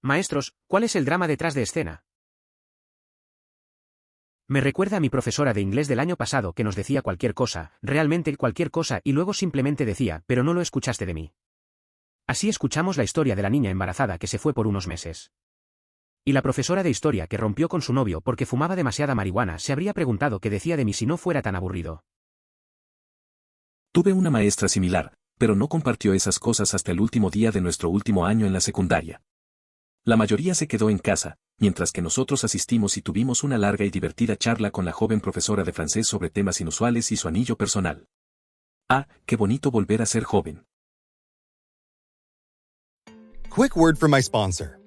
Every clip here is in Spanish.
Maestros, ¿cuál es el drama detrás de escena? Me recuerda a mi profesora de inglés del año pasado que nos decía cualquier cosa, realmente cualquier cosa, y luego simplemente decía, pero no lo escuchaste de mí. Así escuchamos la historia de la niña embarazada que se fue por unos meses. Y la profesora de historia que rompió con su novio porque fumaba demasiada marihuana se habría preguntado qué decía de mí si no fuera tan aburrido. Tuve una maestra similar, pero no compartió esas cosas hasta el último día de nuestro último año en la secundaria. La mayoría se quedó en casa, mientras que nosotros asistimos y tuvimos una larga y divertida charla con la joven profesora de francés sobre temas inusuales y su anillo personal. Ah, qué bonito volver a ser joven. Quick word from my sponsor.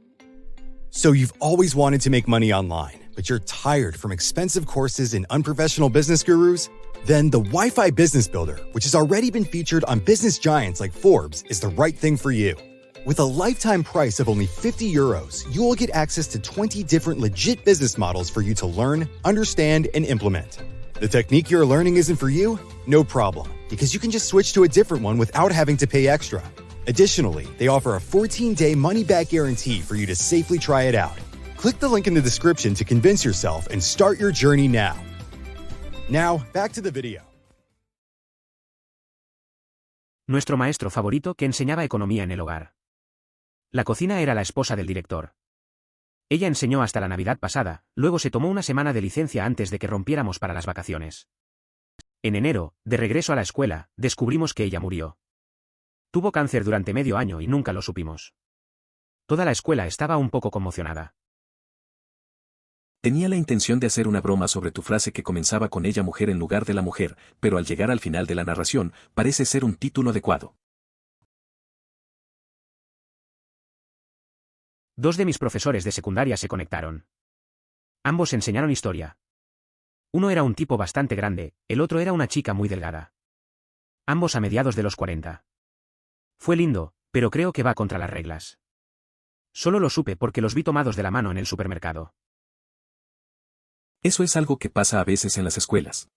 So you've always wanted to make money online, but you're tired from expensive courses and unprofessional business gurus? Then the Wi-Fi Business Builder, which has already been featured on business giants like Forbes, is the right thing for you. With a lifetime price of only €50, you will get access to 20 different legit business models for you to learn, understand, and implement. The technique you're learning isn't for you? No problem, because you can just switch to a different one without having to pay extra. Additionally, they offer a 14-day money-back guarantee for you to safely try it out. Click the link in the description to convince yourself and start your journey now. Now, back to the video. Nuestro maestro favorito que enseñaba economía en el hogar. La cocina era la esposa del director. Ella enseñó hasta la Navidad pasada, luego se tomó una semana de licencia antes de que rompiéramos para las vacaciones. En enero, de regreso a la escuela, descubrimos que ella murió. Tuvo cáncer durante medio año y nunca lo supimos. Toda la escuela estaba un poco conmocionada. Tenía la intención de hacer una broma sobre tu frase que comenzaba con ella mujer en lugar de la mujer, pero al llegar al final de la narración, parece ser un título adecuado. Dos de mis profesores de secundaria se conectaron. Ambos enseñaron historia. Uno era un tipo bastante grande, el otro era una chica muy delgada. Ambos a mediados de los 40. Fue lindo, pero creo que va contra las reglas. Solo lo supe porque los vi tomados de la mano en el supermercado. Eso es algo que pasa a veces en las escuelas.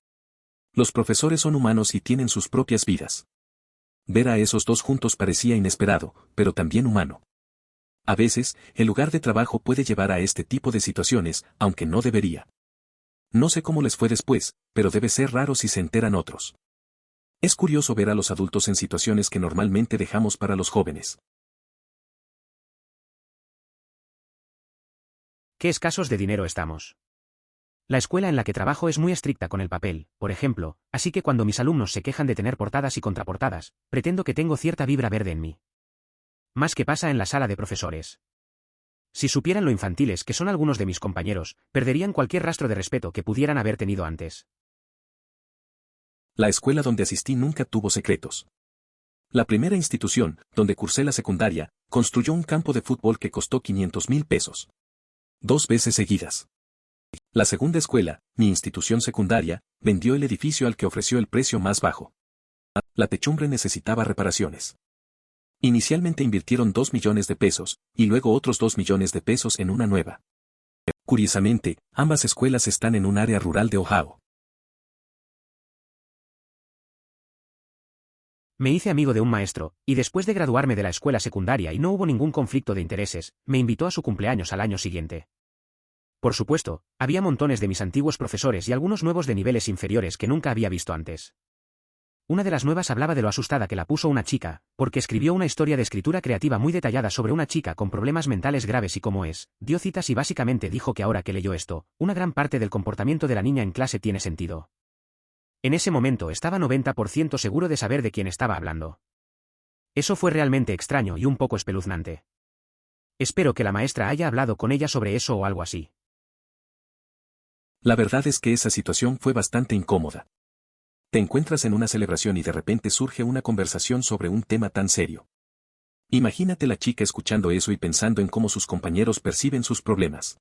Los profesores son humanos y tienen sus propias vidas. Ver a esos dos juntos parecía inesperado, pero también humano. A veces, el lugar de trabajo puede llevar a este tipo de situaciones, aunque no debería. No sé cómo les fue después, pero debe ser raro si se enteran otros. Es curioso ver a los adultos en situaciones que normalmente dejamos para los jóvenes. ¿Qué escasos de dinero estamos? La escuela en la que trabajo es muy estricta con el papel, por ejemplo, así que cuando mis alumnos se quejan de tener portadas y contraportadas, pretendo que tengo cierta vibra verde en mí. Más que pasa en la sala de profesores. Si supieran lo infantiles que son algunos de mis compañeros, perderían cualquier rastro de respeto que pudieran haber tenido antes. La escuela donde asistí nunca tuvo secretos. La primera institución, donde cursé la secundaria, construyó un campo de fútbol que costó $500,000. 2 veces seguidas. La segunda escuela, mi institución secundaria, vendió el edificio al que ofreció el precio más bajo. La techumbre necesitaba reparaciones. Inicialmente invirtieron $2 millones, y luego otros $2 millones en una nueva. Curiosamente, ambas escuelas están en un área rural de Ohio. Me hice amigo de un maestro, y después de graduarme de la escuela secundaria y no hubo ningún conflicto de intereses, me invitó a su cumpleaños al año siguiente. Por supuesto, había montones de mis antiguos profesores y algunos nuevos de niveles inferiores que nunca había visto antes. Una de las nuevas hablaba de lo asustada que la puso una chica, porque escribió una historia de escritura creativa muy detallada sobre una chica con problemas mentales graves y cómo es, dio citas y básicamente dijo que ahora que leyó esto, una gran parte del comportamiento de la niña en clase tiene sentido. En ese momento estaba 90% seguro de saber de quién estaba hablando. Eso fue realmente extraño y un poco espeluznante. Espero que la maestra haya hablado con ella sobre eso o algo así. La verdad es que esa situación fue bastante incómoda. Te encuentras en una celebración y de repente surge una conversación sobre un tema tan serio. Imagínate la chica escuchando eso y pensando en cómo sus compañeros perciben sus problemas.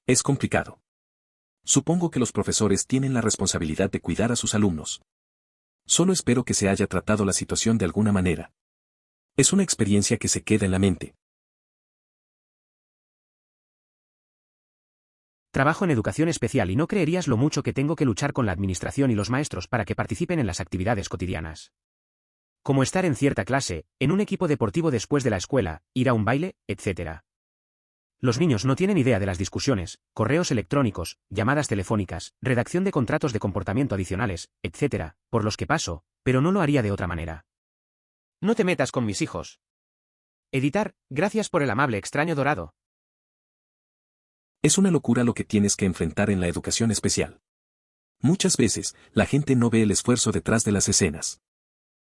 Es complicado. Supongo que los profesores tienen la responsabilidad de cuidar a sus alumnos. Solo espero que se haya tratado la situación de alguna manera. Es una experiencia que se queda en la mente. Trabajo en educación especial y no creerías lo mucho que tengo que luchar con la administración y los maestros para que participen en las actividades cotidianas. Como estar en cierta clase, en un equipo deportivo después de la escuela, ir a un baile, etc. Los niños no tienen idea de las discusiones, correos electrónicos, llamadas telefónicas, redacción de contratos de comportamiento adicionales, etc., por los que paso, pero no lo haría de otra manera. No te metas con mis hijos. Editar, gracias por el amable extraño dorado. Es una locura lo que tienes que enfrentar en la educación especial. Muchas veces, la gente no ve el esfuerzo detrás de las escenas.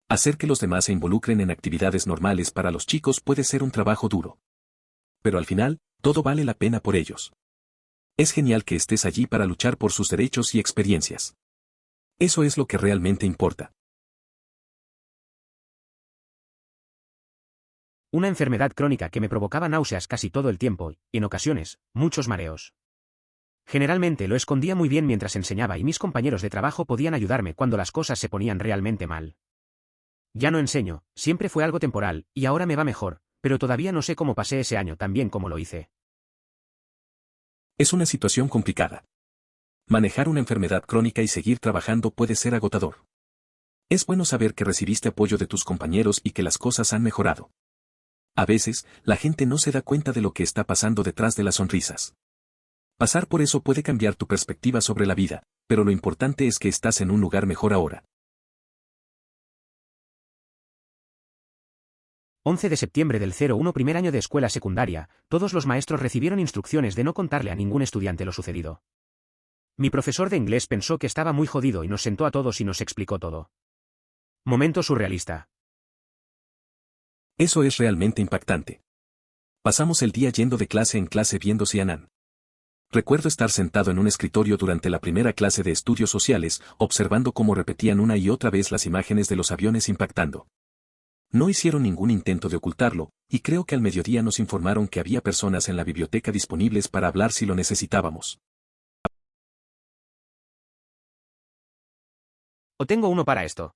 Hacer que los demás se involucren en actividades normales para los chicos puede ser un trabajo duro. Pero al final, todo vale la pena por ellos. Es genial que estés allí para luchar por sus derechos y experiencias. Eso es lo que realmente importa. Una enfermedad crónica que me provocaba náuseas casi todo el tiempo y, en ocasiones, muchos mareos. Generalmente lo escondía muy bien mientras enseñaba y mis compañeros de trabajo podían ayudarme cuando las cosas se ponían realmente mal. Ya no enseño, siempre fue algo temporal, y ahora me va mejor, pero todavía no sé cómo pasé ese año tan bien como lo hice. Es una situación complicada. Manejar una enfermedad crónica y seguir trabajando puede ser agotador. Es bueno saber que recibiste apoyo de tus compañeros y que las cosas han mejorado. A veces, la gente no se da cuenta de lo que está pasando detrás de las sonrisas. Pasar por eso puede cambiar tu perspectiva sobre la vida, pero lo importante es que estás en un lugar mejor ahora. 11 de septiembre del 01 primer año de escuela secundaria, todos los maestros recibieron instrucciones de no contarle a ningún estudiante lo sucedido. Mi profesor de inglés pensó que estaba muy jodido y nos sentó a todos y nos explicó todo. Momento surrealista. Eso es realmente impactante. Pasamos el día yendo de clase en clase viendo CNN. Recuerdo estar sentado en un escritorio durante la primera clase de estudios sociales, observando cómo repetían una y otra vez las imágenes de los aviones impactando. No hicieron ningún intento de ocultarlo, y creo que al mediodía nos informaron que había personas en la biblioteca disponibles para hablar si lo necesitábamos. O tengo uno para esto.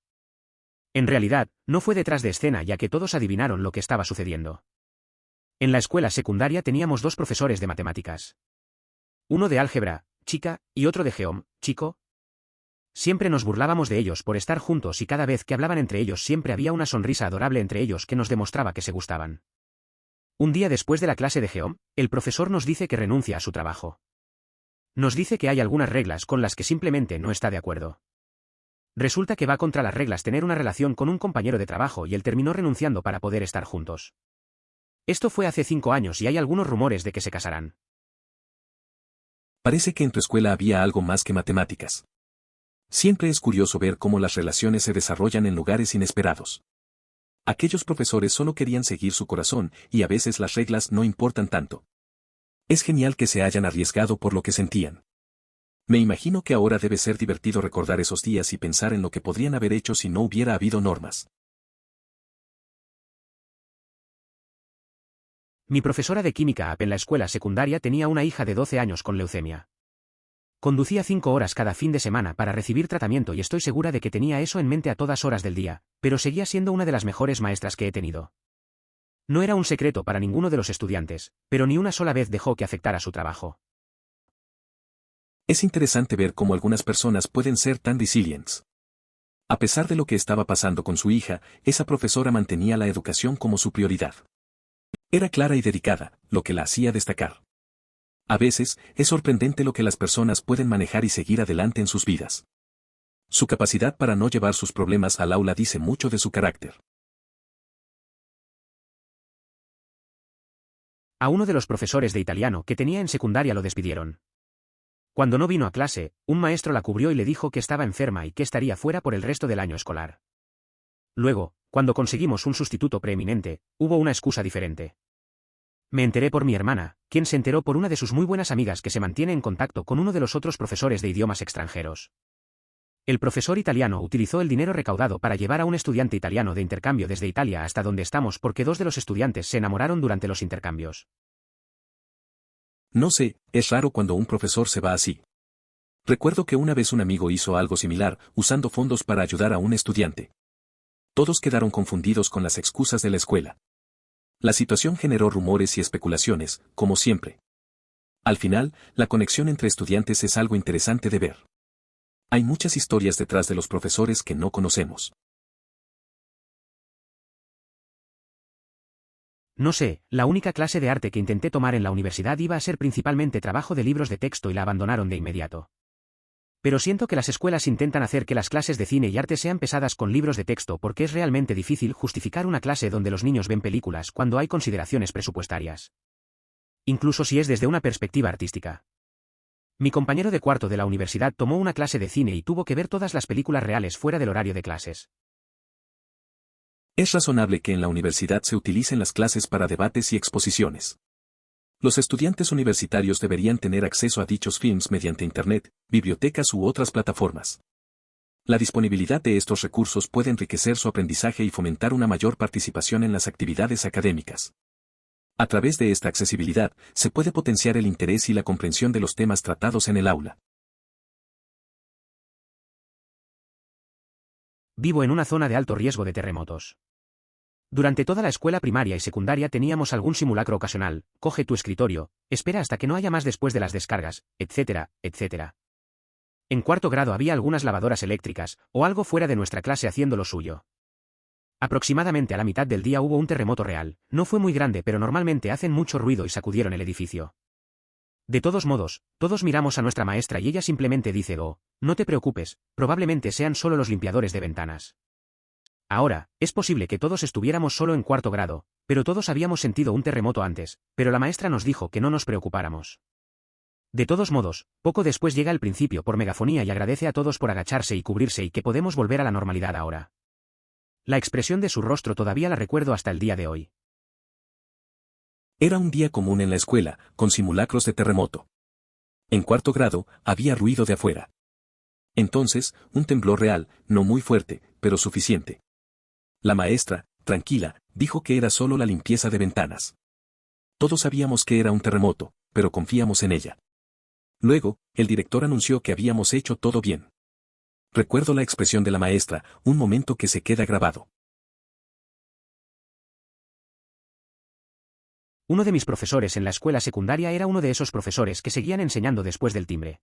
En realidad, no fue detrás de escena ya que todos adivinaron lo que estaba sucediendo. En la escuela secundaria teníamos dos profesores de matemáticas. Uno de álgebra, chica, y otro de geom, chico. Siempre nos burlábamos de ellos por estar juntos y cada vez que hablaban entre ellos siempre había una sonrisa adorable entre ellos que nos demostraba que se gustaban. Un día después de la clase de geom, el profesor nos dice que renuncia a su trabajo. Nos dice que hay algunas reglas con las que simplemente no está de acuerdo. Resulta que va contra las reglas tener una relación con un compañero de trabajo y él terminó renunciando para poder estar juntos. Esto fue hace 5 años y hay algunos rumores de que se casarán. Parece que en tu escuela había algo más que matemáticas. Siempre es curioso ver cómo las relaciones se desarrollan en lugares inesperados. Aquellos profesores solo querían seguir su corazón y a veces las reglas no importan tanto. Es genial que se hayan arriesgado por lo que sentían. Me imagino que ahora debe ser divertido recordar esos días y pensar en lo que podrían haber hecho si no hubiera habido normas. Mi profesora de química en la escuela secundaria tenía una hija de 12 años con leucemia. Conducía 5 horas cada fin de semana para recibir tratamiento y estoy segura de que tenía eso en mente a todas horas del día, pero seguía siendo una de las mejores maestras que he tenido. No era un secreto para ninguno de los estudiantes, pero ni una sola vez dejó que afectara su trabajo. Es interesante ver cómo algunas personas pueden ser tan resilientes. A pesar de lo que estaba pasando con su hija, esa profesora mantenía la educación como su prioridad. Era clara y dedicada, lo que la hacía destacar. A veces, es sorprendente lo que las personas pueden manejar y seguir adelante en sus vidas. Su capacidad para no llevar sus problemas al aula dice mucho de su carácter. A uno de los profesores de italiano que tenía en secundaria lo despidieron. Cuando no vino a clase, un maestro la cubrió y le dijo que estaba enferma y que estaría fuera por el resto del año escolar. Luego, cuando conseguimos un sustituto preeminente, hubo una excusa diferente. Me enteré por mi hermana, quien se enteró por una de sus muy buenas amigas que se mantiene en contacto con uno de los otros profesores de idiomas extranjeros. El profesor italiano utilizó el dinero recaudado para llevar a un estudiante italiano de intercambio desde Italia hasta donde estamos porque 2 de los estudiantes se enamoraron durante los intercambios. No sé, es raro cuando un profesor se va así. Recuerdo que una vez un amigo hizo algo similar, usando fondos para ayudar a un estudiante. Todos quedaron confundidos con las excusas de la escuela. La situación generó rumores y especulaciones, como siempre. Al final, la conexión entre estudiantes es algo interesante de ver. Hay muchas historias detrás de los profesores que no conocemos. No sé, la única clase de arte que intenté tomar en la universidad iba a ser principalmente trabajo de libros de texto y la abandonaron de inmediato. Pero siento que las escuelas intentan hacer que las clases de cine y arte sean pesadas con libros de texto porque es realmente difícil justificar una clase donde los niños ven películas cuando hay consideraciones presupuestarias. Incluso si es desde una perspectiva artística. Mi compañero de cuarto de la universidad tomó una clase de cine y tuvo que ver todas las películas reales fuera del horario de clases. Es razonable que en la universidad se utilicen las clases para debates y exposiciones. Los estudiantes universitarios deberían tener acceso a dichos films mediante Internet, bibliotecas u otras plataformas. La disponibilidad de estos recursos puede enriquecer su aprendizaje y fomentar una mayor participación en las actividades académicas. A través de esta accesibilidad, se puede potenciar el interés y la comprensión de los temas tratados en el aula. Vivo en una zona de alto riesgo de terremotos. Durante toda la escuela primaria y secundaria teníamos algún simulacro ocasional, coge tu escritorio, espera hasta que no haya más después de las descargas, etcétera, etcétera. En cuarto grado había algunas lavadoras eléctricas, o algo fuera de nuestra clase haciendo lo suyo. Aproximadamente a la mitad del día hubo un terremoto real, no fue muy grande pero normalmente hacen mucho ruido y sacudieron el edificio. De todos modos, todos miramos a nuestra maestra y ella simplemente dice: "Oh, no te preocupes, probablemente sean solo los limpiadores de ventanas". Ahora, es posible que todos estuviéramos solo en cuarto grado, pero todos habíamos sentido un terremoto antes, pero la maestra nos dijo que no nos preocupáramos. De todos modos, poco después llega el principio por megafonía y agradece a todos por agacharse y cubrirse y que podemos volver a la normalidad ahora. La expresión de su rostro todavía la recuerdo hasta el día de hoy. Era un día común en la escuela, con simulacros de terremoto. En cuarto grado, había ruido de afuera. Entonces, un temblor real, no muy fuerte, pero suficiente. La maestra, tranquila, dijo que era solo la limpieza de ventanas. Todos sabíamos que era un terremoto, pero confiamos en ella. Luego, el director anunció que habíamos hecho todo bien. Recuerdo la expresión de la maestra, un momento que se queda grabado. Uno de mis profesores en la escuela secundaria era uno de esos profesores que seguían enseñando después del timbre.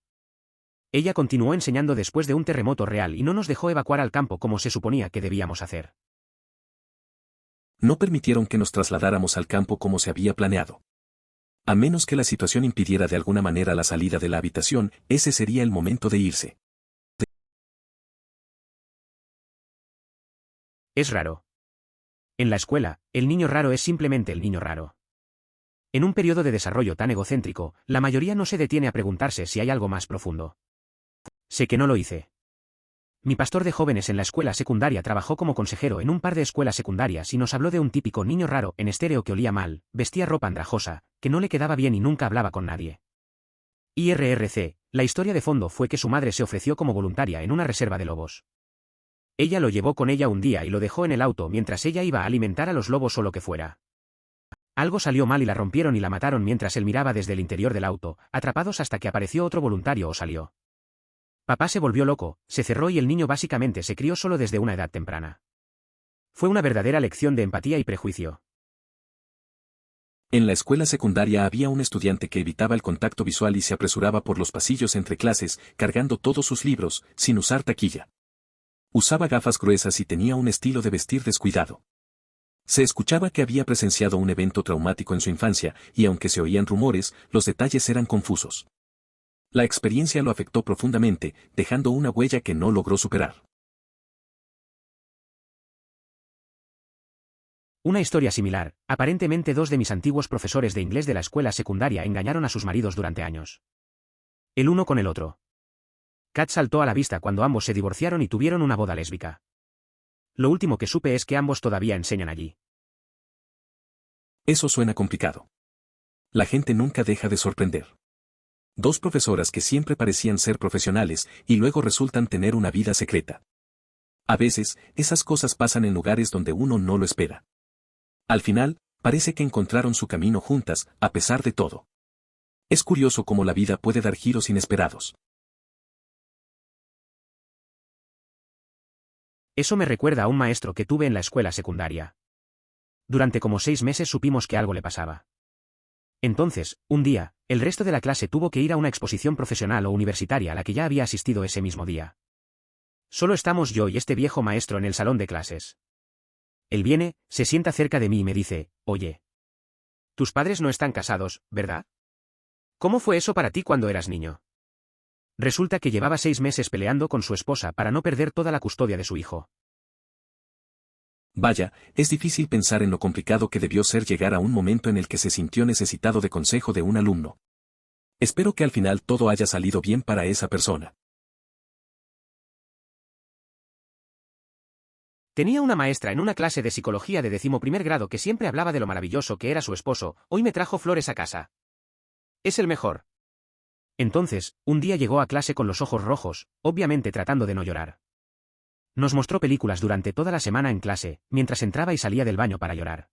Ella continuó enseñando después de un terremoto real y no nos dejó evacuar al campo como se suponía que debíamos hacer. No permitieron que nos trasladáramos al campo como se había planeado. A menos que la situación impidiera de alguna manera la salida de la habitación, ese sería el momento de irse. Es raro. En la escuela, el niño raro es simplemente el niño raro. En un periodo de desarrollo tan egocéntrico, la mayoría no se detiene a preguntarse si hay algo más profundo. Sé que no lo hice. Mi pastor de jóvenes en la escuela secundaria trabajó como consejero en un par de escuelas secundarias y nos habló de un típico niño raro en estéreo que olía mal, vestía ropa andrajosa, que no le quedaba bien y nunca hablaba con nadie. IRRC, la historia de fondo fue que su madre se ofreció como voluntaria en una reserva de lobos. Ella lo llevó con ella un día y lo dejó en el auto mientras ella iba a alimentar a los lobos o lo que fuera. Algo salió mal y la rompieron y la mataron mientras él miraba desde el interior del auto, atrapados hasta que apareció otro voluntario o salió. Papá se volvió loco, se cerró y el niño básicamente se crió solo desde una edad temprana. Fue una verdadera lección de empatía y prejuicio. En la escuela secundaria había un estudiante que evitaba el contacto visual y se apresuraba por los pasillos entre clases, cargando todos sus libros, sin usar taquilla. Usaba gafas gruesas y tenía un estilo de vestir descuidado. Se escuchaba que había presenciado un evento traumático en su infancia, y aunque se oían rumores, los detalles eran confusos. La experiencia lo afectó profundamente, dejando una huella que no logró superar. Una historia similar, aparentemente dos de mis antiguos profesores de inglés de la escuela secundaria engañaron a sus maridos durante años. El uno con el otro. Kat saltó a la vista cuando ambos se divorciaron y tuvieron una boda lésbica. Lo último que supe es que ambos todavía enseñan allí. Eso suena complicado. La gente nunca deja de sorprender. Dos profesoras que siempre parecían ser profesionales y luego resultan tener una vida secreta. A veces, esas cosas pasan en lugares donde uno no lo espera. Al final, parece que encontraron su camino juntas, a pesar de todo. Es curioso cómo la vida puede dar giros inesperados. Eso me recuerda a un maestro que tuve en la escuela secundaria. Durante como 6 meses supimos que algo le pasaba. Entonces, un día, el resto de la clase tuvo que ir a una exposición profesional o universitaria a la que ya había asistido ese mismo día. Solo estamos yo y este viejo maestro en el salón de clases. Él viene, se sienta cerca de mí y me dice: "Oye, Tus padres no están casados, ¿verdad? ¿Cómo fue eso para ti cuando eras niño? Resulta que llevaba 6 meses peleando con su esposa para no perder toda la custodia de su hijo. Vaya, es difícil pensar en lo complicado que debió ser llegar a un momento en el que se sintió necesitado de consejo de un alumno. Espero que al final todo haya salido bien para esa persona. Tenía una maestra en una clase de psicología de 11º grado que siempre hablaba de lo maravilloso que era su esposo. Hoy me trajo flores a casa. Es el mejor. Entonces, un día llegó a clase con los ojos rojos, obviamente tratando de no llorar. Nos mostró películas durante toda la semana en clase, mientras entraba y salía del baño para llorar.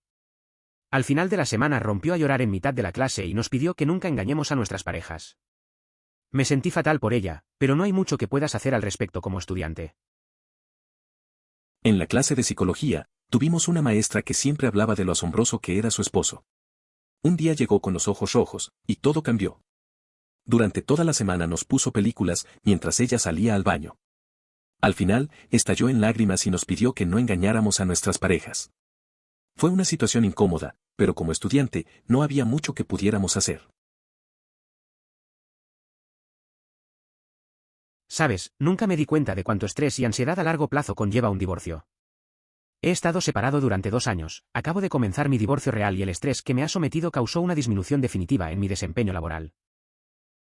Al final de la semana rompió a llorar en mitad de la clase y nos pidió que nunca engañemos a nuestras parejas. Me sentí fatal por ella, pero no hay mucho que puedas hacer al respecto como estudiante. En la clase de psicología, tuvimos una maestra que siempre hablaba de lo asombroso que era su esposo. Un día llegó con los ojos rojos, y todo cambió. Durante toda la semana nos puso películas mientras ella salía al baño. Al final, estalló en lágrimas y nos pidió que no engañáramos a nuestras parejas. Fue una situación incómoda, pero como estudiante, no había mucho que pudiéramos hacer. Sabes, nunca me di cuenta de cuánto estrés y ansiedad a largo plazo conlleva un divorcio. He estado separado durante 2 años, acabo de comenzar mi divorcio real y el estrés que me ha sometido causó una disminución definitiva en mi desempeño laboral.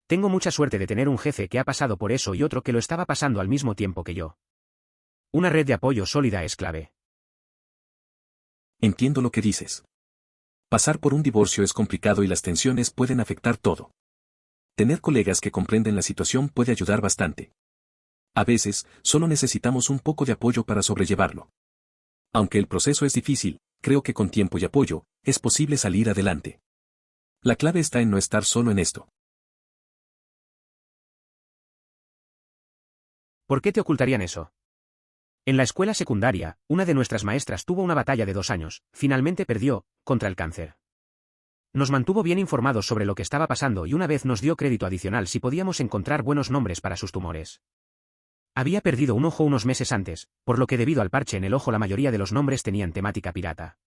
Tengo mucha suerte de tener un jefe que ha pasado por eso y otro que lo estaba pasando al mismo tiempo que yo. Una red de apoyo sólida es clave. Entiendo lo que dices. Pasar por un divorcio es complicado y las tensiones pueden afectar todo. Tener colegas que comprenden la situación puede ayudar bastante. A veces, solo necesitamos un poco de apoyo para sobrellevarlo. Aunque el proceso es difícil, creo que con tiempo y apoyo, es posible salir adelante. La clave está en no estar solo en esto. ¿Por qué te ocultarían eso? En la escuela secundaria, una de nuestras maestras tuvo una batalla de 2 años, finalmente perdió, contra el cáncer. Nos mantuvo bien informados sobre lo que estaba pasando y una vez nos dio crédito adicional si podíamos encontrar buenos nombres para sus tumores. Había perdido un ojo unos meses antes, por lo que debido al parche en el ojo la mayoría de los nombres tenían temática pirata.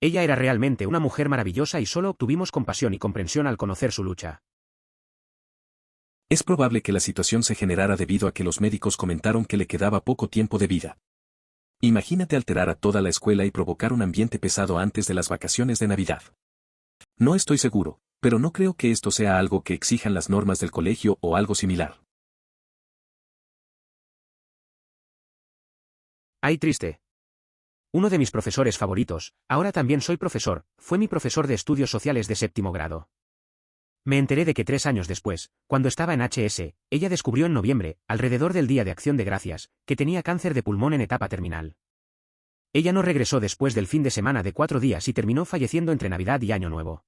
Ella era realmente una mujer maravillosa y solo obtuvimos compasión y comprensión al conocer su lucha. Es probable que la situación se generara debido a que los médicos comentaron que le quedaba poco tiempo de vida. Imagínate alterar a toda la escuela y provocar un ambiente pesado antes de las vacaciones de Navidad. No estoy seguro, pero no creo que esto sea algo que exijan las normas del colegio o algo similar. ¡Ay, triste! Uno de mis profesores favoritos, ahora también soy profesor, fue mi profesor de estudios sociales de 7º grado. Me enteré de que 3 años después, cuando estaba en HS, ella descubrió en noviembre, alrededor del Día de Acción de Gracias, que tenía cáncer de pulmón en etapa terminal. Ella no regresó después del fin de semana de 4 días y terminó falleciendo entre Navidad y Año Nuevo.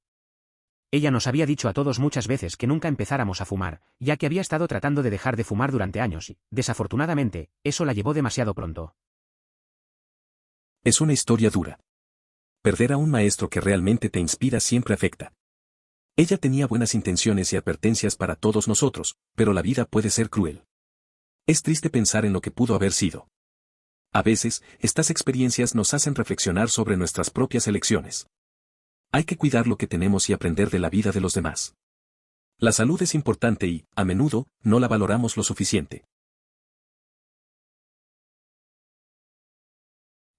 Ella nos había dicho a todos muchas veces que nunca empezáramos a fumar, ya que había estado tratando de dejar de fumar durante años y, desafortunadamente, eso la llevó demasiado pronto. Es una historia dura. Perder a un maestro que realmente te inspira siempre afecta. Ella tenía buenas intenciones y advertencias para todos nosotros, pero la vida puede ser cruel. Es triste pensar en lo que pudo haber sido. A veces, estas experiencias nos hacen reflexionar sobre nuestras propias elecciones. Hay que cuidar lo que tenemos y aprender de la vida de los demás. La salud es importante y, a menudo, no la valoramos lo suficiente.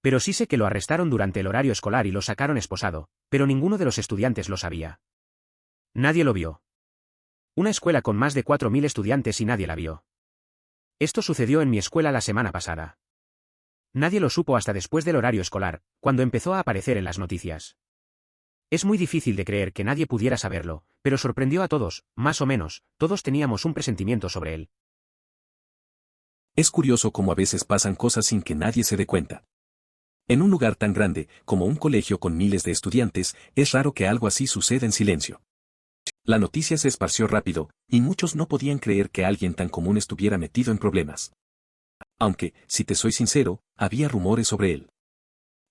Pero sí sé que lo arrestaron durante el horario escolar y lo sacaron esposado, pero ninguno de los estudiantes lo sabía. Nadie lo vio. Una escuela con más de 4.000 estudiantes y nadie la vio. Esto sucedió en mi escuela la semana pasada. Nadie lo supo hasta después del horario escolar, cuando empezó a aparecer en las noticias. Es muy difícil de creer que nadie pudiera saberlo, pero sorprendió a todos, más o menos, todos teníamos un presentimiento sobre él. Es curioso cómo a veces pasan cosas sin que nadie se dé cuenta. En un lugar tan grande, como un colegio con miles de estudiantes, es raro que algo así suceda en silencio. La noticia se esparció rápido, y muchos no podían creer que alguien tan común estuviera metido en problemas. Aunque, si te soy sincero, había rumores sobre él.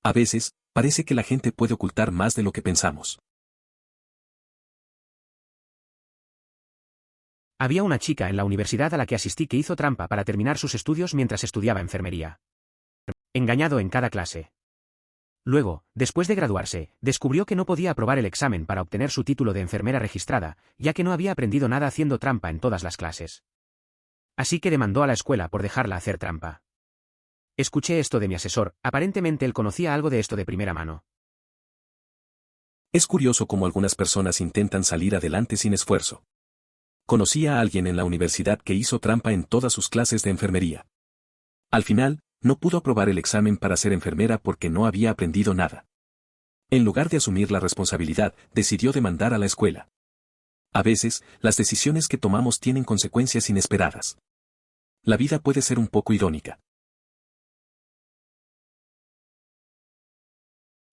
A veces, parece que la gente puede ocultar más de lo que pensamos. Había una chica en la universidad a la que asistí que hizo trampa para terminar sus estudios mientras estudiaba enfermería. Engañado en cada clase. Luego, después de graduarse, descubrió que no podía aprobar el examen para obtener su título de enfermera registrada, ya que no había aprendido nada haciendo trampa en todas las clases. Así que demandó a la escuela por dejarla hacer trampa. Escuché esto de mi asesor, aparentemente él conocía algo de esto de primera mano. Es curioso cómo algunas personas intentan salir adelante sin esfuerzo. Conocí a alguien en la universidad que hizo trampa en todas sus clases de enfermería. Al final, no pudo aprobar el examen para ser enfermera porque no había aprendido nada. En lugar de asumir la responsabilidad, decidió demandar a la escuela. A veces, las decisiones que tomamos tienen consecuencias inesperadas. La vida puede ser un poco irónica.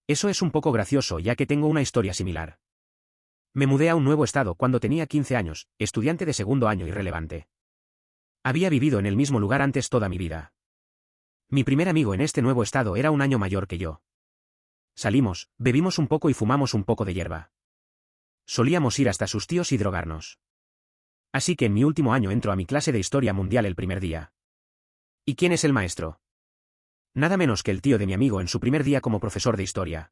Eso es un poco gracioso ya que tengo una historia similar. Me mudé a un nuevo estado cuando tenía 15 años, estudiante de segundo año irrelevante. Había vivido en el mismo lugar antes toda mi vida. Mi primer amigo en este nuevo estado era un año mayor que yo. Salimos, bebimos un poco y fumamos un poco de hierba. Solíamos ir hasta sus tíos y drogarnos. Así que en mi último año entro a mi clase de historia mundial el primer día. ¿Y quién es el maestro? Nada menos que el tío de mi amigo en su primer día como profesor de historia.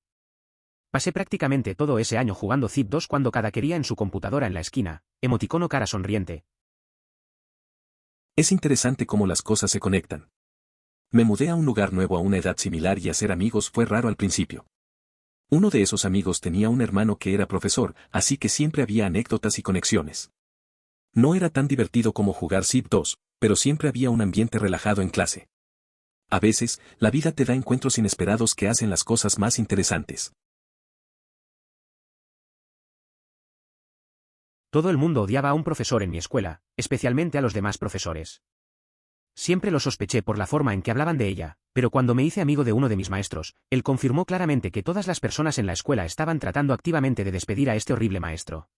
Pasé prácticamente todo ese año jugando Zip 2 cuando cada quería en su computadora en la esquina, emoticono cara sonriente. Es interesante cómo las cosas se conectan. Me mudé a un lugar nuevo a una edad similar y hacer amigos fue raro al principio. Uno de esos amigos tenía un hermano que era profesor, así que siempre había anécdotas y conexiones. No era tan divertido como jugar Zip 2, pero siempre había un ambiente relajado en clase. A veces, la vida te da encuentros inesperados que hacen las cosas más interesantes. Todo el mundo odiaba a un profesor en mi escuela, especialmente a los demás profesores. Siempre lo sospeché por la forma en que hablaban de ella, pero cuando me hice amigo de uno de mis maestros, él confirmó claramente que todas las personas en la escuela estaban tratando activamente de despedir a este horrible maestro.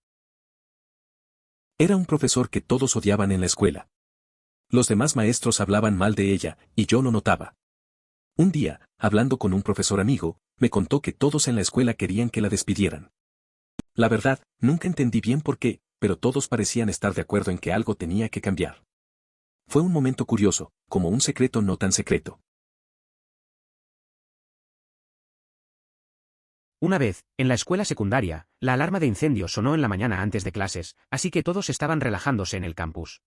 Era un profesor que todos odiaban en la escuela. Los demás maestros hablaban mal de ella, y yo lo notaba. Un día, hablando con un profesor amigo, me contó que todos en la escuela querían que la despidieran. La verdad, nunca entendí bien por qué, pero todos parecían estar de acuerdo en que algo tenía que cambiar. Fue un momento curioso, como un secreto no tan secreto. Una vez, en la escuela secundaria, la alarma de incendio sonó en la mañana antes de clases, así que todos estaban relajándose en el campus.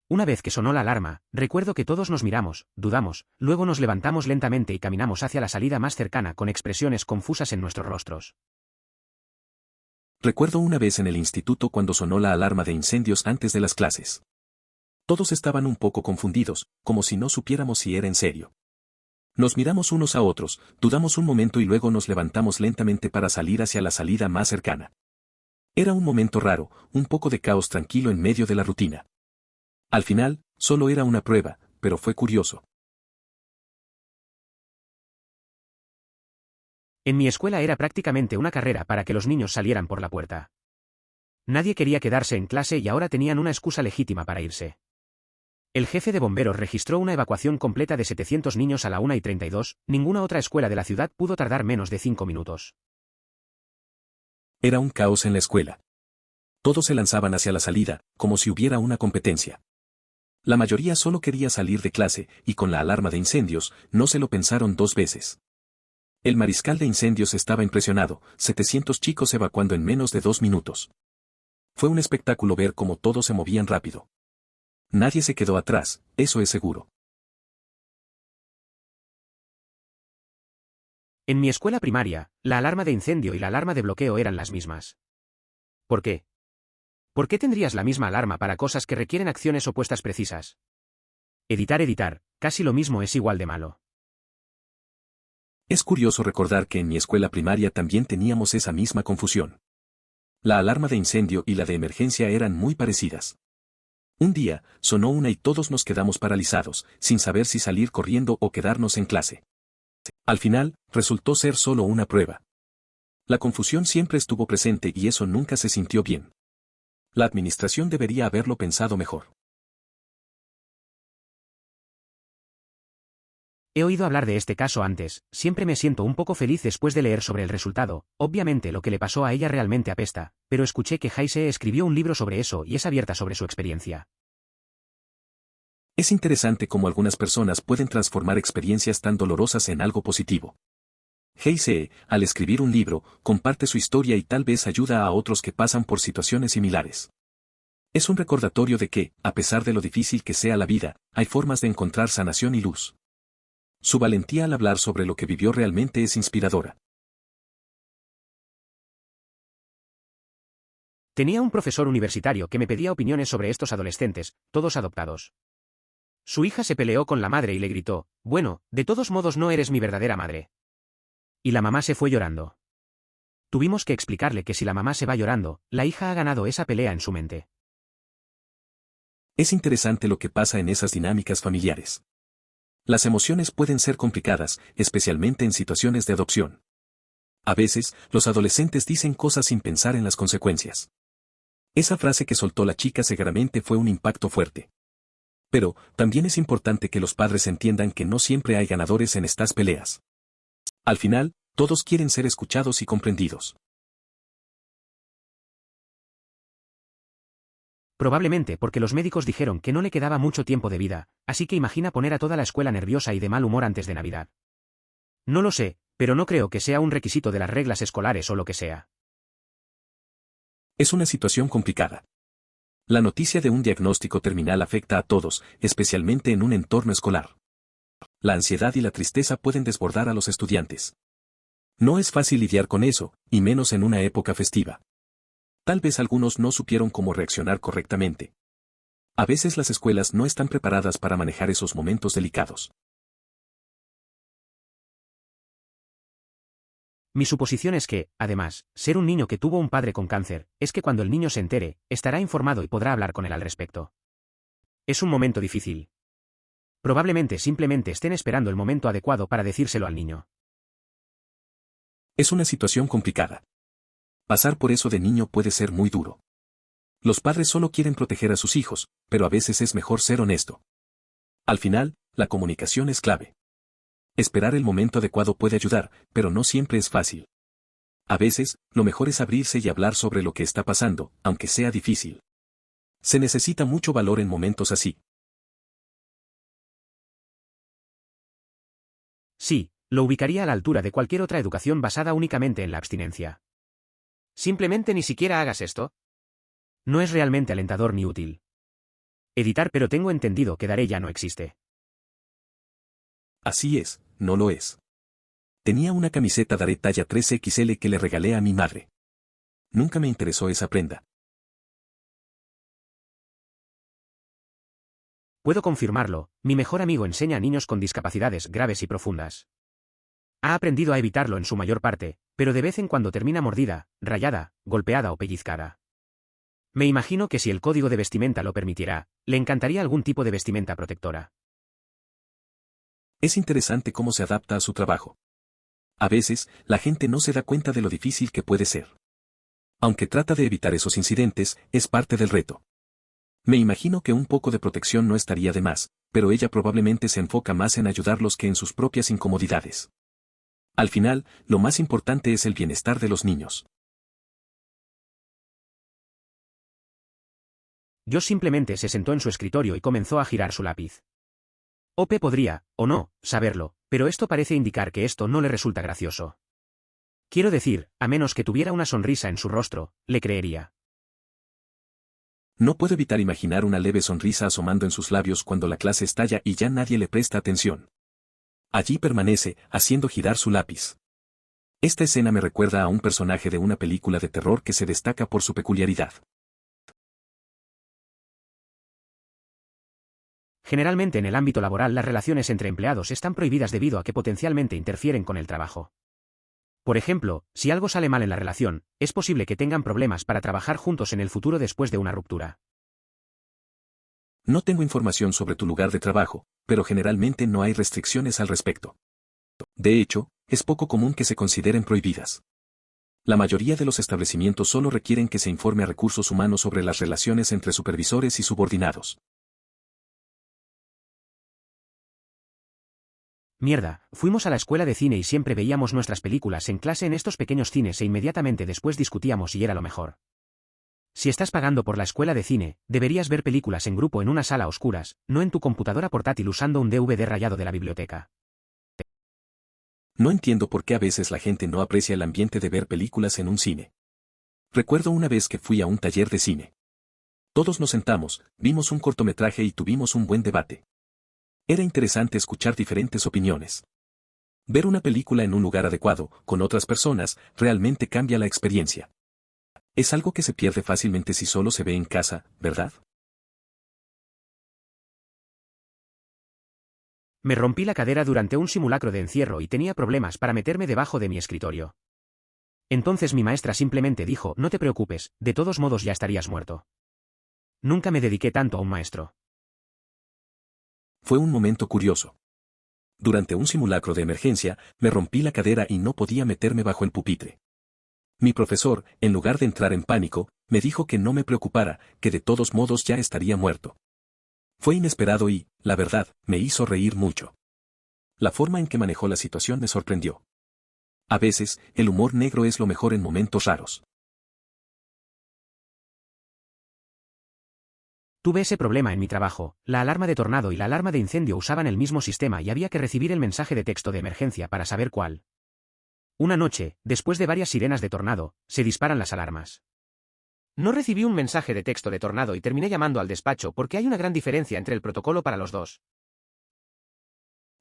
Una vez que sonó la alarma, recuerdo que todos nos miramos, dudamos, luego nos levantamos lentamente y caminamos hacia la salida más cercana con expresiones confusas en nuestros rostros. Recuerdo una vez en el instituto cuando sonó la alarma de incendios antes de las clases. Todos estaban un poco confundidos, como si no supiéramos si era en serio. Nos miramos unos a otros, dudamos un momento y luego nos levantamos lentamente para salir hacia la salida más cercana. Era un momento raro, un poco de caos tranquilo en medio de la rutina. Al final, solo era una prueba, pero fue curioso. En mi escuela era prácticamente una carrera para que los niños salieran por la puerta. Nadie quería quedarse en clase y ahora tenían una excusa legítima para irse. El jefe de bomberos registró una evacuación completa de 700 niños a la 1:32, ninguna otra escuela de la ciudad pudo tardar menos de 5 minutos. Era un caos en la escuela. Todos se lanzaban hacia la salida, como si hubiera una competencia. La mayoría solo quería salir de clase, y con la alarma de incendios, no se lo pensaron dos veces. El mariscal de incendios estaba impresionado, 700 chicos evacuando en menos de 2 minutos. Fue un espectáculo ver cómo todos se movían rápido. Nadie se quedó atrás, eso es seguro. En mi escuela primaria, la alarma de incendio y la alarma de bloqueo eran las mismas. ¿Por qué? ¿Por qué tendrías la misma alarma para cosas que requieren acciones opuestas precisas? Editar, casi lo mismo es igual de malo. Es curioso recordar que en mi escuela primaria también teníamos esa misma confusión. La alarma de incendio y la de emergencia eran muy parecidas. Un día, sonó una y todos nos quedamos paralizados, sin saber si salir corriendo o quedarnos en clase. Al final, resultó ser solo una prueba. La confusión siempre estuvo presente y eso nunca se sintió bien. La administración debería haberlo pensado mejor. He oído hablar de este caso antes, siempre me siento un poco feliz después de leer sobre el resultado, obviamente lo que le pasó a ella realmente apesta, pero escuché que Heise escribió un libro sobre eso y es abierta sobre su experiencia. Es interesante cómo algunas personas pueden transformar experiencias tan dolorosas en algo positivo. Heise, al escribir un libro, comparte su historia y tal vez ayuda a otros que pasan por situaciones similares. Es un recordatorio de que, a pesar de lo difícil que sea la vida, hay formas de encontrar sanación y luz. Su valentía al hablar sobre lo que vivió realmente es inspiradora. Tenía un profesor universitario que me pedía opiniones sobre estos adolescentes, todos adoptados. Su hija se peleó con la madre y le gritó, «Bueno, de todos modos no eres mi verdadera madre». Y la mamá se fue llorando. Tuvimos que explicarle que si la mamá se va llorando, la hija ha ganado esa pelea en su mente. Es interesante lo que pasa en esas dinámicas familiares. Las emociones pueden ser complicadas, especialmente en situaciones de adopción. A veces, los adolescentes dicen cosas sin pensar en las consecuencias. Esa frase que soltó la chica seguramente fue un impacto fuerte. Pero, también es importante que los padres entiendan que no siempre hay ganadores en estas peleas. Al final, todos quieren ser escuchados y comprendidos. Probablemente porque los médicos dijeron que no le quedaba mucho tiempo de vida, así que imagina poner a toda la escuela nerviosa y de mal humor antes de Navidad. No lo sé, pero no creo que sea un requisito de las reglas escolares o lo que sea. Es una situación complicada. La noticia de un diagnóstico terminal afecta a todos, especialmente en un entorno escolar. La ansiedad y la tristeza pueden desbordar a los estudiantes. No es fácil lidiar con eso, y menos en una época festiva. Tal vez algunos no supieron cómo reaccionar correctamente. A veces las escuelas no están preparadas para manejar esos momentos delicados. Mi suposición es que, además, ser un niño que tuvo un padre con cáncer, es que cuando el niño se entere, estará informado y podrá hablar con él al respecto. Es un momento difícil. Probablemente simplemente estén esperando el momento adecuado para decírselo al niño. Es una situación complicada. Pasar por eso de niño puede ser muy duro. Los padres solo quieren proteger a sus hijos, pero a veces es mejor ser honesto. Al final, la comunicación es clave. Esperar el momento adecuado puede ayudar, pero no siempre es fácil. A veces, lo mejor es abrirse y hablar sobre lo que está pasando, aunque sea difícil. Se necesita mucho valor en momentos así. Sí, lo ubicaría a la altura de cualquier otra educación basada únicamente en la abstinencia. Simplemente ni siquiera hagas esto. No es realmente alentador ni útil. Editar, pero tengo entendido que Daré ya no existe. Así es, no lo es. Tenía una camiseta Daré talla 3XL que le regalé a mi madre. Nunca me interesó esa prenda. Puedo confirmarlo, mi mejor amigo enseña a niños con discapacidades graves y profundas. Ha aprendido a evitarlo en su mayor parte, pero de vez en cuando termina mordida, rayada, golpeada o pellizcada. Me imagino que si el código de vestimenta lo permitiera, le encantaría algún tipo de vestimenta protectora. Es interesante cómo se adapta a su trabajo. A veces, la gente no se da cuenta de lo difícil que puede ser. Aunque trata de evitar esos incidentes, es parte del reto. Me imagino que un poco de protección no estaría de más, pero ella probablemente se enfoca más en ayudarlos que en sus propias incomodidades. Al final, lo más importante es el bienestar de los niños. Josh simplemente se sentó en su escritorio y comenzó a girar su lápiz. Ope podría, o no, saberlo, pero esto parece indicar que esto no le resulta gracioso. Quiero decir, a menos que tuviera una sonrisa en su rostro, le creería. No puedo evitar imaginar una leve sonrisa asomando en sus labios cuando la clase estalla y ya nadie le presta atención. Allí permanece, haciendo girar su lápiz. Esta escena me recuerda a un personaje de una película de terror que se destaca por su peculiaridad. Generalmente en el ámbito laboral las relaciones entre empleados están prohibidas debido a que potencialmente interfieren con el trabajo. Por ejemplo, si algo sale mal en la relación, es posible que tengan problemas para trabajar juntos en el futuro después de una ruptura. No tengo información sobre tu lugar de trabajo, pero generalmente no hay restricciones al respecto. De hecho, es poco común que se consideren prohibidas. La mayoría de los establecimientos solo requieren que se informe a recursos humanos sobre las relaciones entre supervisores y subordinados. Mierda, fuimos a la escuela de cine y siempre veíamos nuestras películas en clase en estos pequeños cines e inmediatamente después discutíamos si era lo mejor. Si estás pagando por la escuela de cine, deberías ver películas en grupo en una sala a oscuras, no en tu computadora portátil usando un DVD rayado de la biblioteca. No entiendo por qué a veces la gente no aprecia el ambiente de ver películas en un cine. Recuerdo una vez que fui a un taller de cine. Todos nos sentamos, vimos un cortometraje y tuvimos un buen debate. Era interesante escuchar diferentes opiniones. Ver una película en un lugar adecuado, con otras personas, realmente cambia la experiencia. Es algo que se pierde fácilmente si solo se ve en casa, ¿verdad? Me rompí la cadera durante un simulacro de encierro y tenía problemas para meterme debajo de mi escritorio. Entonces mi maestra simplemente dijo, no te preocupes, de todos modos ya estarías muerto. Nunca me dediqué tanto a un maestro. Fue un momento curioso. Durante un simulacro de emergencia, me rompí la cadera y no podía meterme bajo el pupitre. Mi profesor, en lugar de entrar en pánico, me dijo que no me preocupara, que de todos modos ya estaría muerto. Fue inesperado y, la verdad, me hizo reír mucho. La forma en que manejó la situación me sorprendió. A veces, el humor negro es lo mejor en momentos raros. Tuve ese problema en mi trabajo, la alarma de tornado y la alarma de incendio usaban el mismo sistema y había que recibir el mensaje de texto de emergencia para saber cuál. Una noche, después de varias sirenas de tornado, se disparan las alarmas. No recibí un mensaje de texto de tornado y terminé llamando al despacho porque hay una gran diferencia entre el protocolo para los dos.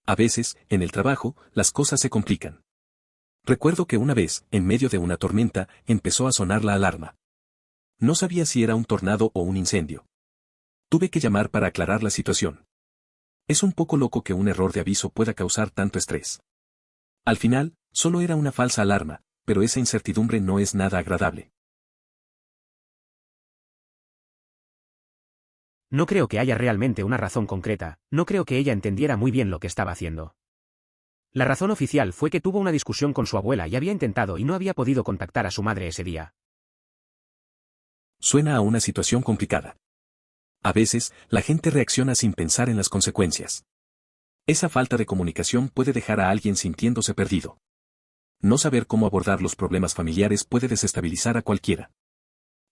A veces, en el trabajo, las cosas se complican. Recuerdo que una vez, en medio de una tormenta, empezó a sonar la alarma. No sabía si era un tornado o un incendio. Tuve que llamar para aclarar la situación. Es un poco loco que un error de aviso pueda causar tanto estrés. Al final, solo era una falsa alarma, pero esa incertidumbre no es nada agradable. No creo que haya realmente una razón concreta, no creo que ella entendiera muy bien lo que estaba haciendo. La razón oficial fue que tuvo una discusión con su abuela y había intentado y no había podido contactar a su madre ese día. Suena a una situación complicada. A veces, la gente reacciona sin pensar en las consecuencias. Esa falta de comunicación puede dejar a alguien sintiéndose perdido. No saber cómo abordar los problemas familiares puede desestabilizar a cualquiera.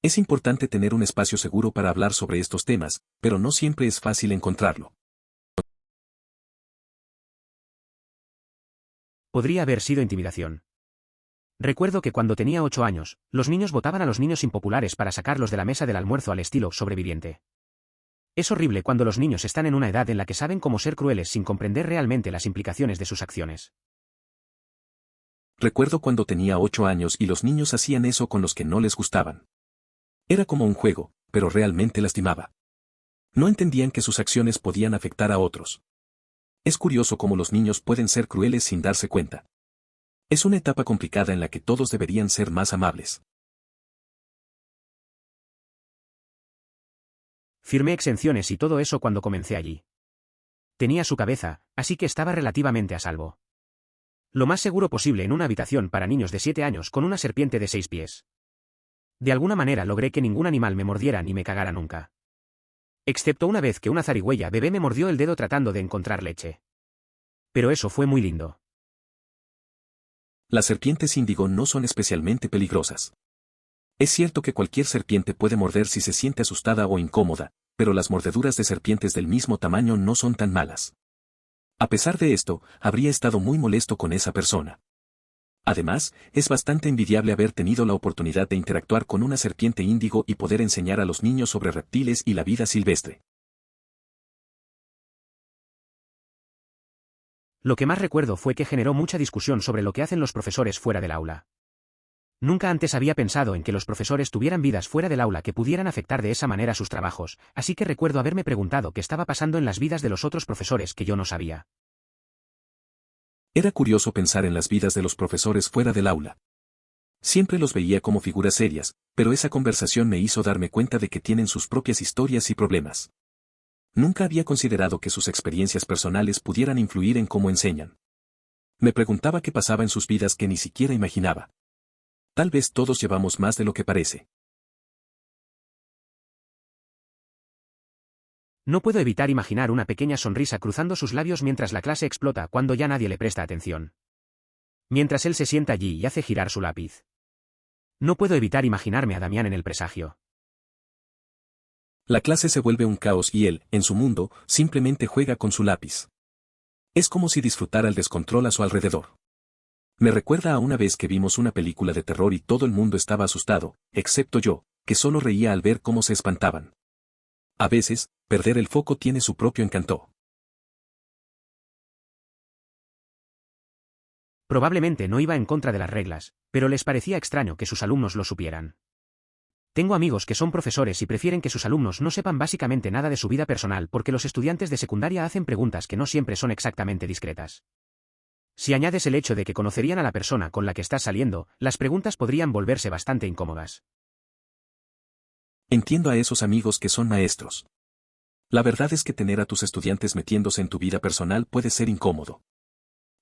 Es importante tener un espacio seguro para hablar sobre estos temas, pero no siempre es fácil encontrarlo. Podría haber sido intimidación. Recuerdo que cuando tenía 8 años, los niños votaban a los niños impopulares para sacarlos de la mesa del almuerzo al estilo sobreviviente. Es horrible cuando los niños están en una edad en la que saben cómo ser crueles sin comprender realmente las implicaciones de sus acciones. Recuerdo cuando tenía 8 años y los niños hacían eso con los que no les gustaban. Era como un juego, pero realmente lastimaba. No entendían que sus acciones podían afectar a otros. Es curioso cómo los niños pueden ser crueles sin darse cuenta. Es una etapa complicada en la que todos deberían ser más amables. Firmé exenciones y todo eso cuando comencé allí. Tenía su cabeza, así que estaba relativamente a salvo. Lo más seguro posible en una habitación para niños de 7 años con una serpiente de 6 pies. De alguna manera logré que ningún animal me mordiera ni me cagara nunca. Excepto una vez que una zarigüeya bebé me mordió el dedo tratando de encontrar leche. Pero eso fue muy lindo. Las serpientes índigo no son especialmente peligrosas. Es cierto que cualquier serpiente puede morder si se siente asustada o incómoda, pero las mordeduras de serpientes del mismo tamaño no son tan malas. A pesar de esto, habría estado muy molesto con esa persona. Además, es bastante envidiable haber tenido la oportunidad de interactuar con una serpiente índigo y poder enseñar a los niños sobre reptiles y la vida silvestre. Lo que más recuerdo fue que generó mucha discusión sobre lo que hacen los profesores fuera del aula. Nunca antes había pensado en que los profesores tuvieran vidas fuera del aula que pudieran afectar de esa manera sus trabajos, así que recuerdo haberme preguntado qué estaba pasando en las vidas de los otros profesores que yo no sabía. Era curioso pensar en las vidas de los profesores fuera del aula. Siempre los veía como figuras serias, pero esa conversación me hizo darme cuenta de que tienen sus propias historias y problemas. Nunca había considerado que sus experiencias personales pudieran influir en cómo enseñan. Me preguntaba qué pasaba en sus vidas que ni siquiera imaginaba. Tal vez todos llevamos más de lo que parece. No puedo evitar imaginar una pequeña sonrisa cruzando sus labios mientras la clase explota cuando ya nadie le presta atención. Mientras él se sienta allí y hace girar su lápiz. No puedo evitar imaginarme a Damián en el presagio. La clase se vuelve un caos y él, en su mundo, simplemente juega con su lápiz. Es como si disfrutara el descontrol a su alrededor. Me recuerda a una vez que vimos una película de terror y todo el mundo estaba asustado, excepto yo, que solo reía al ver cómo se espantaban. A veces, perder el foco tiene su propio encanto. Probablemente no iba en contra de las reglas, pero les parecía extraño que sus alumnos lo supieran. Tengo amigos que son profesores y prefieren que sus alumnos no sepan básicamente nada de su vida personal porque los estudiantes de secundaria hacen preguntas que no siempre son exactamente discretas. Si añades el hecho de que conocerían a la persona con la que estás saliendo, las preguntas podrían volverse bastante incómodas. Entiendo a esos amigos que son maestros. La verdad es que tener a tus estudiantes metiéndose en tu vida personal puede ser incómodo.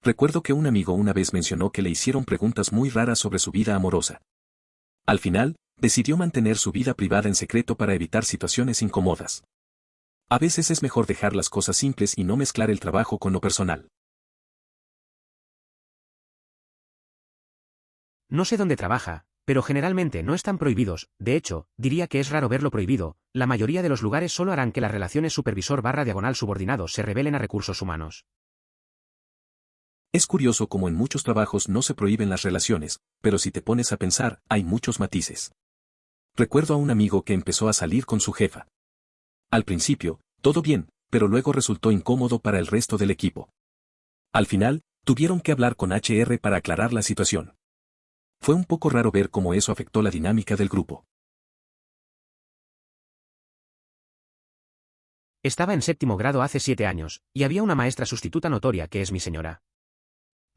Recuerdo que un amigo una vez mencionó que le hicieron preguntas muy raras sobre su vida amorosa. Al final, decidió mantener su vida privada en secreto para evitar situaciones incómodas. A veces es mejor dejar las cosas simples y no mezclar el trabajo con lo personal. No sé dónde trabaja, pero generalmente no están prohibidos. De hecho, diría que es raro verlo prohibido. La mayoría de los lugares solo harán que las relaciones supervisor/subordinado se revelen a recursos humanos. Es curioso como en muchos trabajos no se prohíben las relaciones, pero si te pones a pensar, hay muchos matices. Recuerdo a un amigo que empezó a salir con su jefa. Al principio, todo bien, pero luego resultó incómodo para el resto del equipo. Al final, tuvieron que hablar con HR para aclarar la situación. Fue un poco raro ver cómo eso afectó la dinámica del grupo. Estaba en 7º grado hace 7 años, y había una maestra sustituta notoria que es mi señora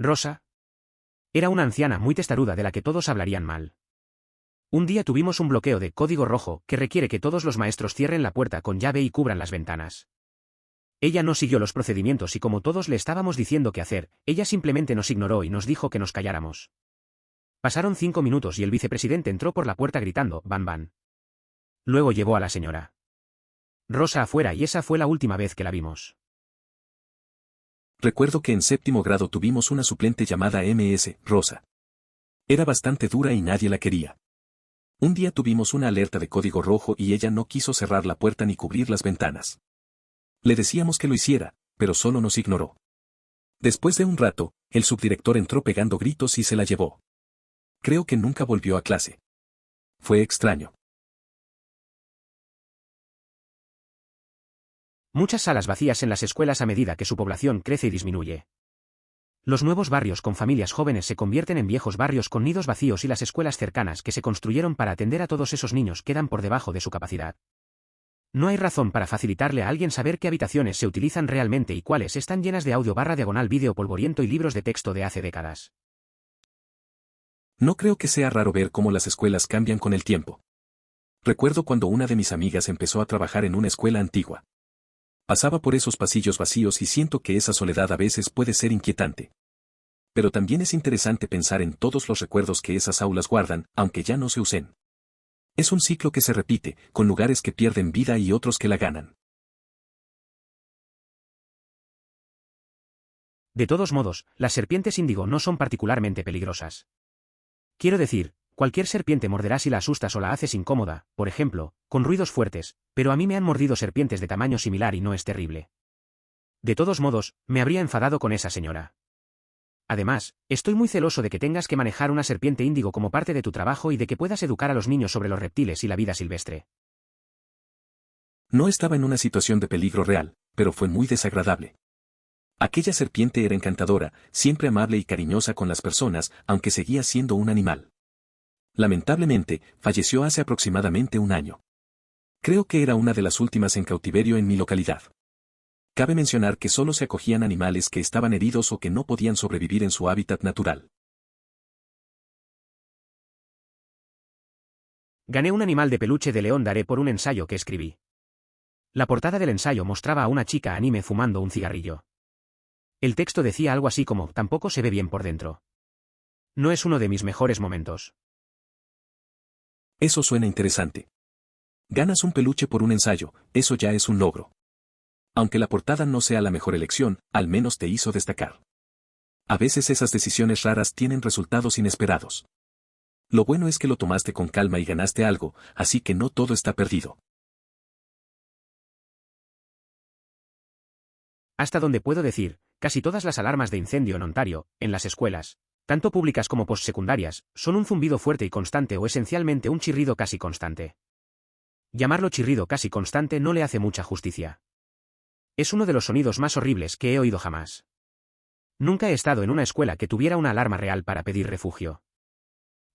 Rosa. Era una anciana muy testaruda de la que todos hablarían mal. Un día tuvimos un bloqueo de código rojo que requiere que todos los maestros cierren la puerta con llave y cubran las ventanas. Ella no siguió los procedimientos y como todos le estábamos diciendo qué hacer, ella simplemente nos ignoró y nos dijo que nos calláramos. Pasaron 5 minutos y el vicepresidente entró por la puerta gritando, «Van, van». Luego llevó a la señora Rosa afuera y esa fue la última vez que la vimos. Recuerdo que en 7º grado tuvimos una suplente llamada MS, Rosa. Era bastante dura y nadie la quería. Un día tuvimos una alerta de código rojo y ella no quiso cerrar la puerta ni cubrir las ventanas. Le decíamos que lo hiciera, pero solo nos ignoró. Después de un rato, el subdirector entró pegando gritos y se la llevó. Creo que nunca volvió a clase. Fue extraño. Muchas salas vacías en las escuelas a medida que su población crece y disminuye. Los nuevos barrios con familias jóvenes se convierten en viejos barrios con nidos vacíos y las escuelas cercanas que se construyeron para atender a todos esos niños quedan por debajo de su capacidad. No hay razón para facilitarle a alguien saber qué habitaciones se utilizan realmente y cuáles están llenas de audio/vídeo polvoriento y libros de texto de hace décadas. No creo que sea raro ver cómo las escuelas cambian con el tiempo. Recuerdo cuando una de mis amigas empezó a trabajar en una escuela antigua. Pasaba por esos pasillos vacíos y siento que esa soledad a veces puede ser inquietante. Pero también es interesante pensar en todos los recuerdos que esas aulas guardan, aunque ya no se usen. Es un ciclo que se repite, con lugares que pierden vida y otros que la ganan. De todos modos, las serpientes índigo no son particularmente peligrosas. Quiero decir, cualquier serpiente morderá si la asustas o la haces incómoda, por ejemplo, con ruidos fuertes, pero a mí me han mordido serpientes de tamaño similar y no es terrible. De todos modos, me habría enfadado con esa señora. Además, estoy muy celoso de que tengas que manejar una serpiente índigo como parte de tu trabajo y de que puedas educar a los niños sobre los reptiles y la vida silvestre. No estaba en una situación de peligro real, pero fue muy desagradable. Aquella serpiente era encantadora, siempre amable y cariñosa con las personas, aunque seguía siendo un animal. Lamentablemente, falleció hace aproximadamente un año. Creo que era una de las últimas en cautiverio en mi localidad. Cabe mencionar que solo se acogían animales que estaban heridos o que no podían sobrevivir en su hábitat natural. Gané un animal de peluche de león daré por un ensayo que escribí. La portada del ensayo mostraba a una chica anime fumando un cigarrillo. El texto decía algo así como, tampoco se ve bien por dentro. No es uno de mis mejores momentos. Eso suena interesante. Ganas un peluche por un ensayo, eso ya es un logro. Aunque la portada no sea la mejor elección, al menos te hizo destacar. A veces esas decisiones raras tienen resultados inesperados. Lo bueno es que lo tomaste con calma y ganaste algo, así que no todo está perdido. Hasta donde puedo decir, casi todas las alarmas de incendio en Ontario, en las escuelas, tanto públicas como postsecundarias, son un zumbido fuerte y constante o esencialmente un chirrido casi constante. Llamarlo chirrido casi constante no le hace mucha justicia. Es uno de los sonidos más horribles que he oído jamás. Nunca he estado en una escuela que tuviera una alarma real para pedir refugio.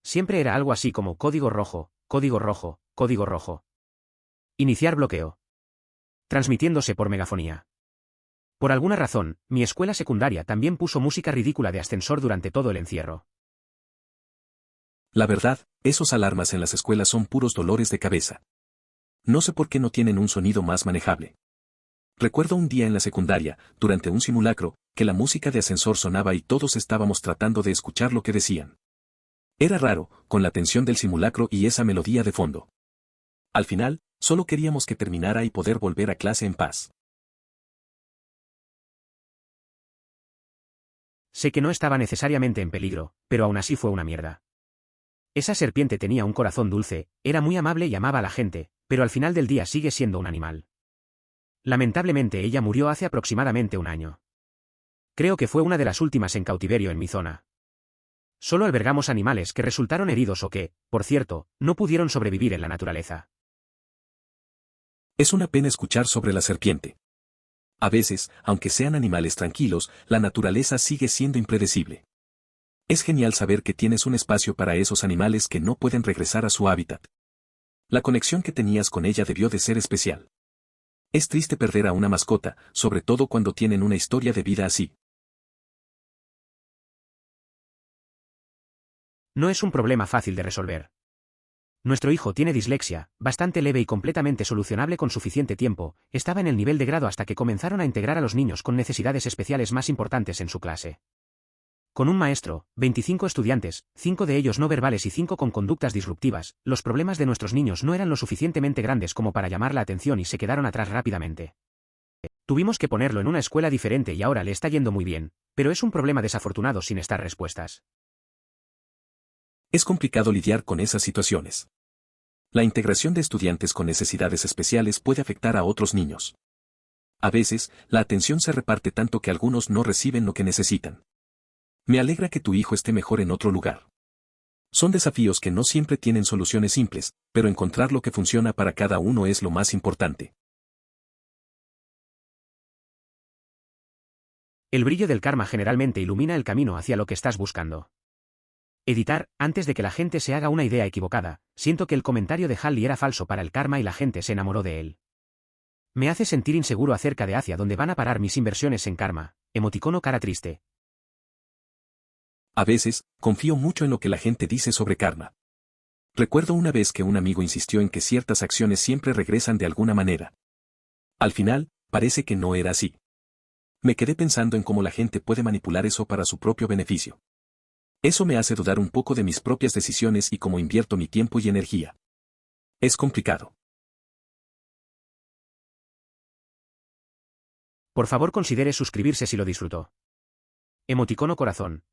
Siempre era algo así como código rojo, código rojo, código rojo. Iniciar bloqueo. Transmitiéndose por megafonía. Por alguna razón, mi escuela secundaria también puso música ridícula de ascensor durante todo el encierro. La verdad, esos alarmas en las escuelas son puros dolores de cabeza. No sé por qué no tienen un sonido más manejable. Recuerdo un día en la secundaria, durante un simulacro, que la música de ascensor sonaba y todos estábamos tratando de escuchar lo que decían. Era raro, con la tensión del simulacro y esa melodía de fondo. Al final, solo queríamos que terminara y poder volver a clase en paz. Sé que no estaba necesariamente en peligro, pero aún así fue una mierda. Esa serpiente tenía un corazón dulce, era muy amable y amaba a la gente, pero al final del día sigue siendo un animal. Lamentablemente ella murió hace aproximadamente un año. Creo que fue una de las últimas en cautiverio en mi zona. Solo albergamos animales que resultaron heridos o que, por cierto, no pudieron sobrevivir en la naturaleza. Es una pena escuchar sobre la serpiente. A veces, aunque sean animales tranquilos, la naturaleza sigue siendo impredecible. Es genial saber que tienes un espacio para esos animales que no pueden regresar a su hábitat. La conexión que tenías con ella debió de ser especial. Es triste perder a una mascota, sobre todo cuando tienen una historia de vida así. No es un problema fácil de resolver. Nuestro hijo tiene dislexia, bastante leve y completamente solucionable con suficiente tiempo, estaba en el nivel de grado hasta que comenzaron a integrar a los niños con necesidades especiales más importantes en su clase. Con un maestro, 25 estudiantes, 5 de ellos no verbales y 5 con conductas disruptivas, los problemas de nuestros niños no eran lo suficientemente grandes como para llamar la atención y se quedaron atrás rápidamente. Tuvimos que ponerlo en una escuela diferente y ahora le está yendo muy bien, pero es un problema desafortunado sin estar respuestas. Es complicado lidiar con esas situaciones. La integración de estudiantes con necesidades especiales puede afectar a otros niños. A veces, la atención se reparte tanto que algunos no reciben lo que necesitan. Me alegra que tu hijo esté mejor en otro lugar. Son desafíos que no siempre tienen soluciones simples, pero encontrar lo que funciona para cada uno es lo más importante. El brillo del karma generalmente ilumina el camino hacia lo que estás buscando. Editar, antes de que la gente se haga una idea equivocada, siento que el comentario de Halley era falso para el karma y la gente se enamoró de él. Me hace sentir inseguro acerca de hacia dónde van a parar mis inversiones en karma, emoticono cara triste. A veces, confío mucho en lo que la gente dice sobre karma. Recuerdo una vez que un amigo insistió en que ciertas acciones siempre regresan de alguna manera. Al final, parece que no era así. Me quedé pensando en cómo la gente puede manipular eso para su propio beneficio. Eso me hace dudar un poco de mis propias decisiones y cómo invierto mi tiempo y energía. Es complicado. Por favor considere suscribirse si lo disfrutó. Emoticono corazón.